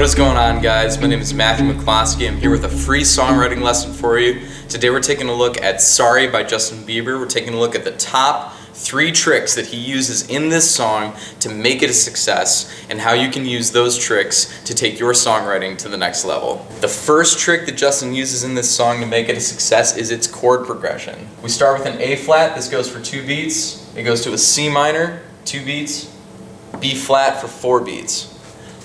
what's going on, guys? My name is Matthew McCloskey. I'm here with a free songwriting lesson for you. Today we're taking a look at Sorry by Justin Bieber. We're taking a look at the top 3 tricks that he uses in this song to make it a success, and how you can use those tricks to take your songwriting to the next level. The first trick that Justin uses in this song to make it a success is its chord progression. We start with an A flat. This goes for 2 beats. It goes to a C minor, 2 beats, B flat for 4 beats.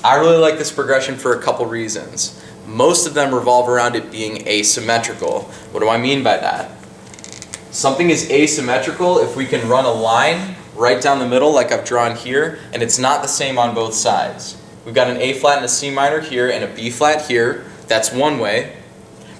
I really like this progression for a couple reasons. Most of them revolve around it being asymmetrical. What do I mean by that? Something is asymmetrical if we can run a line right down the middle like I've drawn here, and it's not the same on both sides. We've got an A flat and a C minor here and a B flat here. That's one way.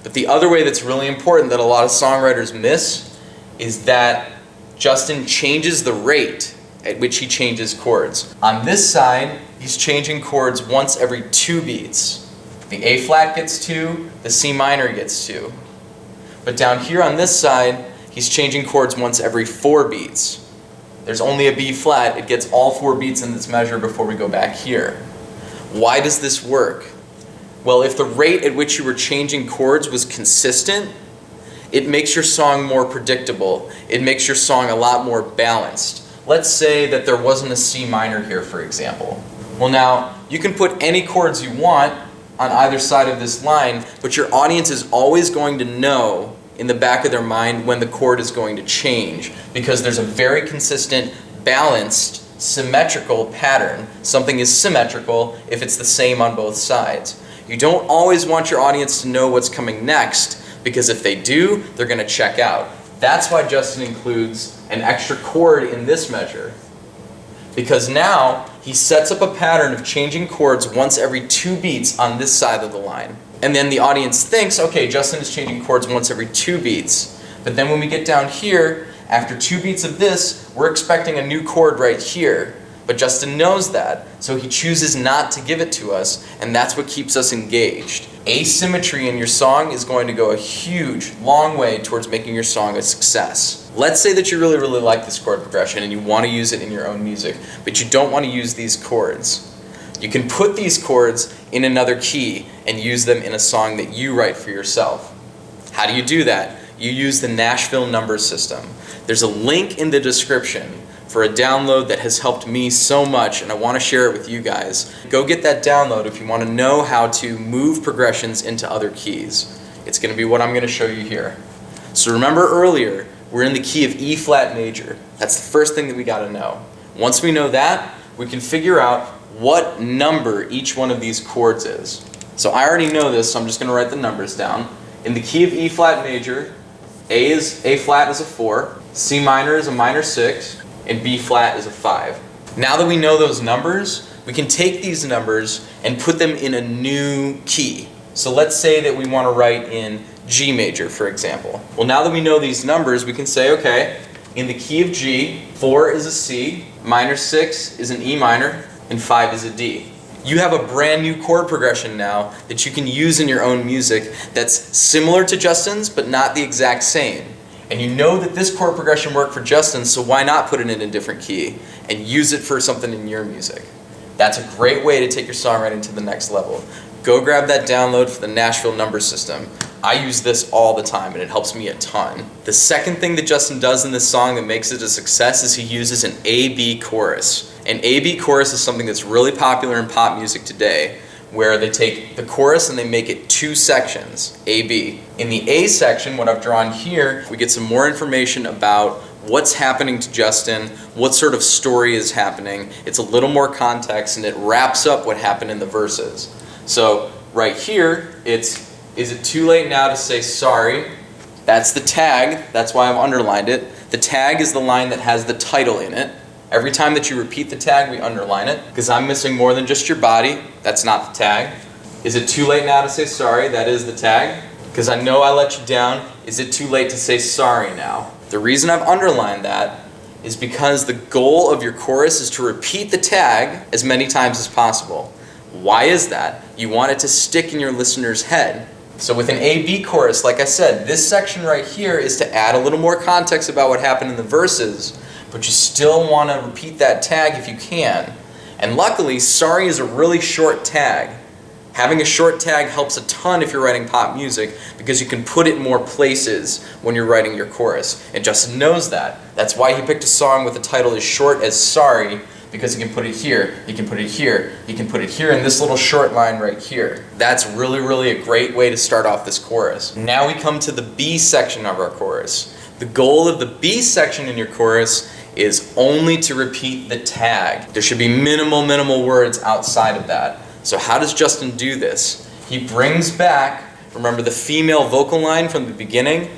But the other way that's really important that a lot of songwriters miss is that Justin changes the rate at which he changes chords. On this side, he's changing chords once every 2 beats. The A flat gets 2, the C minor gets 2. But down here on this side, he's changing chords once every 4 beats. There's only a B flat, it gets all 4 beats in this measure before we go back here. Why does this work? Well, if the rate at which you were changing chords was consistent, it makes your song more predictable. It makes your song a lot more balanced. Let's say that there wasn't a C minor here, for example. Well, now, you can put any chords you want on either side of this line, but your audience is always going to know in the back of their mind when the chord is going to change, because there's a very consistent, balanced, symmetrical pattern. Something is symmetrical if it's the same on both sides. You don't always want your audience to know what's coming next, because if they do, they're going to check out. That's why Justin includes an extra chord in this measure, because now he sets up a pattern of changing chords once every 2 beats on this side of the line. And then the audience thinks, okay, Justin is changing chords once every 2 beats. But then when we get down here, after 2 beats of this, we're expecting a new chord right here. But Justin knows that, so he chooses not to give it to us, and that's what keeps us engaged. Asymmetry in your song is going to go a huge, long way towards making your song a success. Let's say that you really, really like this chord progression and you want to use it in your own music, but you don't want to use these chords. You can put these chords in another key and use them in a song that you write for yourself. How do you do that? You use the Nashville number system. There's a link in the description for a download that has helped me so much, and I want to share it with you guys. Go get that download if you want to know how to move progressions into other keys. It's going to be what I'm going to show you here. So remember earlier, we're in the key of E flat major. That's the first thing that we got to know. Once we know that, we can figure out what number each one of these chords is. So I already know this, so I'm just going to write the numbers down. In the key of E flat major, A flat is a 4, C minor is a minor 6, and B flat is a 5. Now that we know those numbers, we can take these numbers and put them in a new key. So let's say that we want to write in G major, for example. Well, now that we know these numbers, we can say, okay, in the key of G, 4 is a C, minor 6 is an E minor, and 5 is a D. You have a brand new chord progression now that you can use in your own music that's similar to Justin's, but not the exact same. And you know that this chord progression worked for Justin, so why not put it in a different key and use it for something in your music? That's a great way to take your songwriting to the next level. Go grab that download for the Nashville number system. I use this all the time, and it helps me a ton. The second thing that Justin does in this song that makes it a success is he uses an A-B chorus. An A-B chorus is something that's really popular in pop music today, where they take the chorus and they make it 2 sections, A-B. In the A section, what I've drawn here, we get some more information about what's happening to Justin, what sort of story is happening. It's a little more context, and it wraps up what happened in the verses. So right here, is it too late now to say sorry? That's the tag, that's why I've underlined it. The tag is the line that has the title in it. Every time that you repeat the tag, we underline it, because I'm missing more than just your body. That's not the tag. Is it too late now to say sorry? That is the tag, because I know I let you down. Is it too late to say sorry now? The reason I've underlined that is because the goal of your chorus is to repeat the tag as many times as possible. Why is that? You want it to stick in your listener's head. So with an A-B chorus, like I said, this section right here is to add a little more context about what happened in the verses, but you still want to repeat that tag if you can. And luckily, sorry is a really short tag. Having a short tag helps a ton if you're writing pop music because you can put it more places when you're writing your chorus. And Justin knows that. That's why he picked a song with a title as short as Sorry, because he can put it here, he can put it here, he can put it here in this little short line right here. That's really, really a great way to start off this chorus. Now we come to the B section of our chorus. The goal of the B section in your chorus is only to repeat the tag. There should be minimal words outside of that. So how does Justin do this? He brings back, remember the female vocal line from the beginning?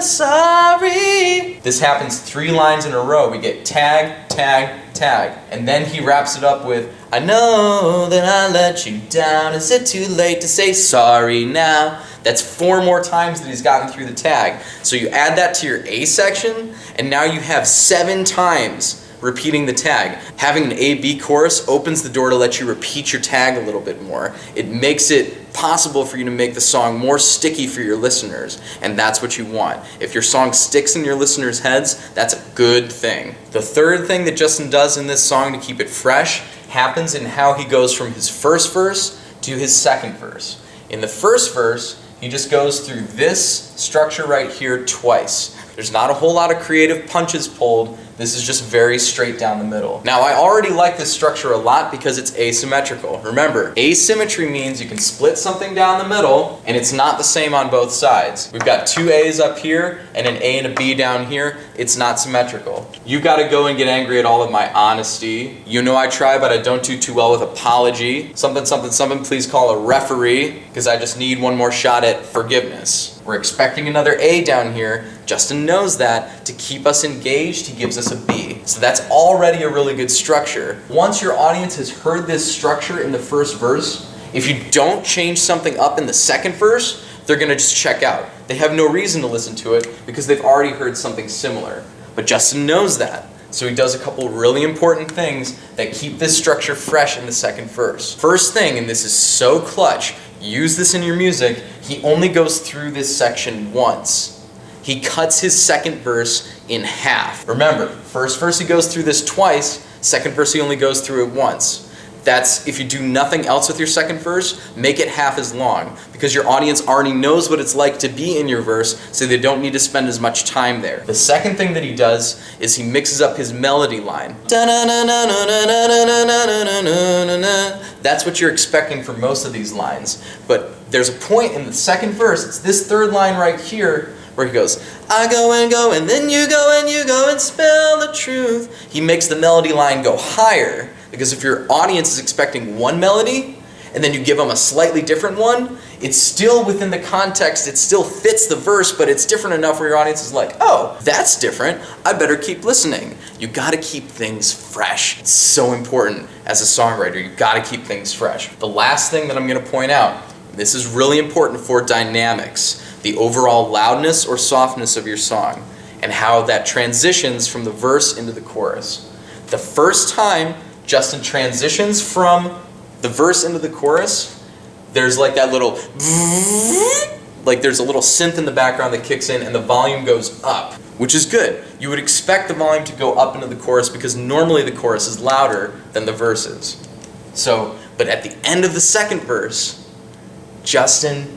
Sorry. This happens 3 lines in a row. We get tag, tag, tag. And then he wraps it up with, I know that I let you down. Is it too late to say sorry now? That's 4 more times that he's gotten through the tag. So you add that to your A section, and now you have 7 times repeating the tag. Having an A-B chorus opens the door to let you repeat your tag a little bit more. It makes it possible for you to make the song more sticky for your listeners, and that's what you want. If your song sticks in your listeners' heads, that's a good thing. The third thing that Justin does in this song to keep it fresh happens in how he goes from his first verse to his second verse. In the first verse, he just goes through this structure right here twice. There's not a whole lot of creative punches pulled. This is just very straight down the middle. Now, I already like this structure a lot because it's asymmetrical. Remember, asymmetry means you can split something down the middle and it's not the same on both sides. We've got 2 A's up here and an A and a B down here. It's not symmetrical. You gotta go and get angry at all of my honesty. You know I try, but I don't do too well with apology. Something, something, something, please call a referee because I just need one more shot at forgiveness. We're expecting another A down here. Justin knows that. To keep us engaged, he gives us a B. So that's already a really good structure. Once your audience has heard this structure in the first verse, if you don't change something up in the second verse, they're gonna just check out. They have no reason to listen to it because they've already heard something similar. But Justin knows that. So he does a couple really important things that keep this structure fresh in the second verse. First thing, and this is so clutch, use this in your music, he only goes through this section once. He cuts his second verse in half. Remember, first verse he goes through this twice, second verse he only goes through it once. That's, if you do nothing else with your second verse, make it half as long, because your audience already knows what it's like to be in your verse, so they don't need to spend as much time there. The second thing that he does is he mixes up his melody line. That's what you're expecting for most of these lines. But there's a point in the second verse, it's this third line right here, where he goes, I go, and then you go and spell the truth. He makes the melody line go higher, because if your audience is expecting one melody, and then you give them a slightly different one, it's still within the context, it still fits the verse, but it's different enough where your audience is like, oh, that's different, I better keep listening. You gotta keep things fresh. It's so important as a songwriter, you gotta keep things fresh. The last thing that I'm gonna point out, this is really important for dynamics, the overall loudness or softness of your song, and how that transitions from the verse into the chorus. The first time Justin transitions from the verse into the chorus, there's like that little, like there's a little synth in the background that kicks in and the volume goes up, which is good. You would expect the volume to go up into the chorus because normally the chorus is louder than the verses. So, but at the end of the second verse, Justin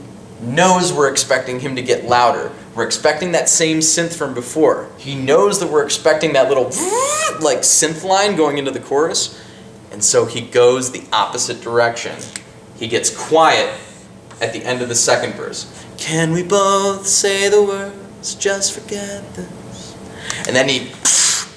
knows we're expecting him to get louder. We're expecting that same synth from before. He knows that we're expecting that little like synth line going into the chorus, and so he goes the opposite direction. He gets quiet at the end of the second verse. Can we both say the words, just forget this? And then he,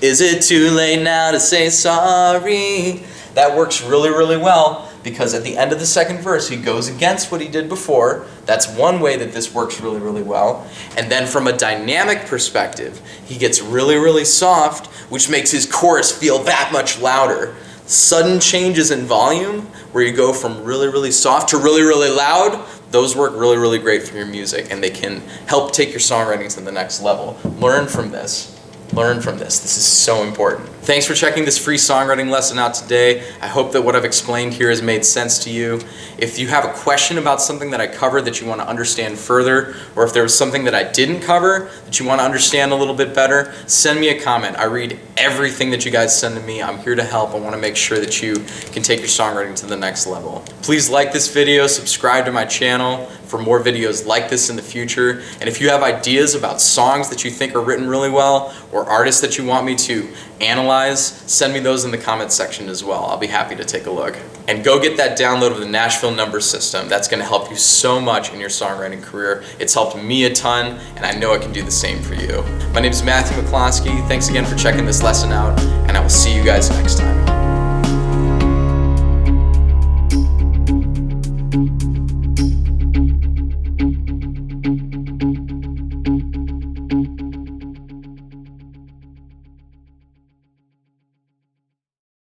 is it too late now to say sorry? That works really, really well because at the end of the second verse, he goes against what he did before. That's one way that this works really, really well. And then from a dynamic perspective, he gets really, really soft, which makes his chorus feel that much louder. Sudden changes in volume, where you go from really, really soft to really, really loud, those work really, really great for your music, and they can help take your songwriting to the next level. Learn from this. Learn from this. This is so important. Thanks for checking this free songwriting lesson out today. I hope that what I've explained here has made sense to you. If you have a question about something that I covered that you want to understand further, or if there was something that I didn't cover that you want to understand a little bit better, send me a comment. I read everything that you guys send to me. I'm here to help. I want to make sure that you can take your songwriting to the next level. Please like this video, subscribe to my channel for more videos like this in the future. And if you have ideas about songs that you think are written really well, or artists that you want me to analyze, send me those in the comments section as well. I'll be happy to take a look. And go get that download of the Nashville number system. That's going to help you so much in your songwriting career. It's helped me a ton, and I know it can do the same for you. My name is Matthew McCloskey. Thanks again for checking this lesson out, and I will see you guys next time.